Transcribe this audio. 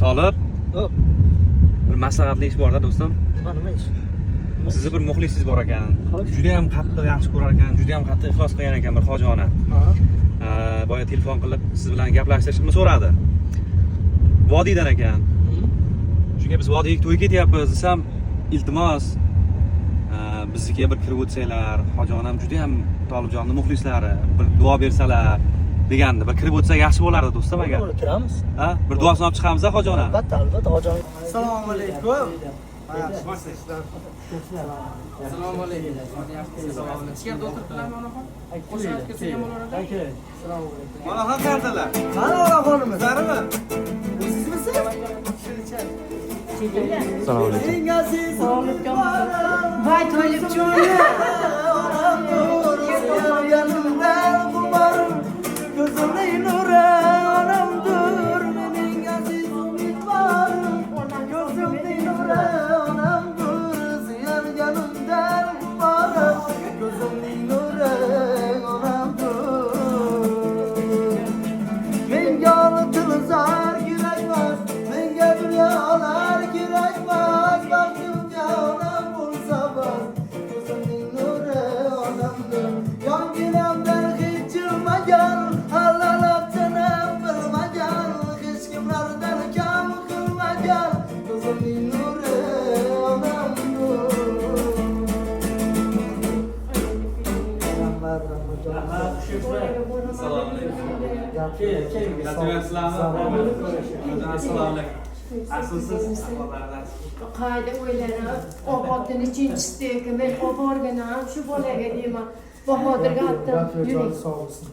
Tolib, Hop, bir maslahatli ish bor-da do'stim. nima ish? Sizni bir muxlisingiz bor ekan. Xo'sh. Juda ham qattiq yaxshi ko'rar ekan, juda ham qattiq iflos qilgan ekan bir hojona. Boya telefon qilib siz bilan gaplashishni so'radi. Vodiydan ekan. Shunga biz vodiyga to'y ketyapmiz desam, iltimos biznikiga bir kirib o'tsanglar, hojonam juda ham Tolibjonni muxlislari, bir duo bersalar degandi. Bir kirib o'tsak yaxshi bo'lardi do'stim agar. Kiramiz. Ha, bir duosini olib chiqamiz a hojonam. Albatta, hojon. Assalomu alaykum. Assalomu alaykum. Ichkarida o'tiribdilarmi onaxon? Qo'shilib kelsa ham bo'lardi. Onaxon qayerdalar? Mana onaxonimiz. Zarimi? Sizmisiz? Assalomu alaykum. Eng aziz Vay Tolibjon. yanimdan qumar ko'zimning nuri onamdir mening aziz umidvorim ko'zimning nuri onamdir suyanganimdan qumar ko'zimning nuri onamdir menga tilzar kerakmas menga dunyolar kerakmas baxtimga onam bo'lsa bas ko'zimning nuri onamdir yonginamdan hech jilmagan hallalab tanam bilmagan hech kimlardan kam qilmagan ko'zimning nuri onamdir Assalomu alaykum. Assalomu alaykum. Asılsız ahvollarda. Qayda o'ylana, obodini tinchisi, men oborganam shu bolaga deyman. Bahodirga aytdim, yuring. sog' olsin.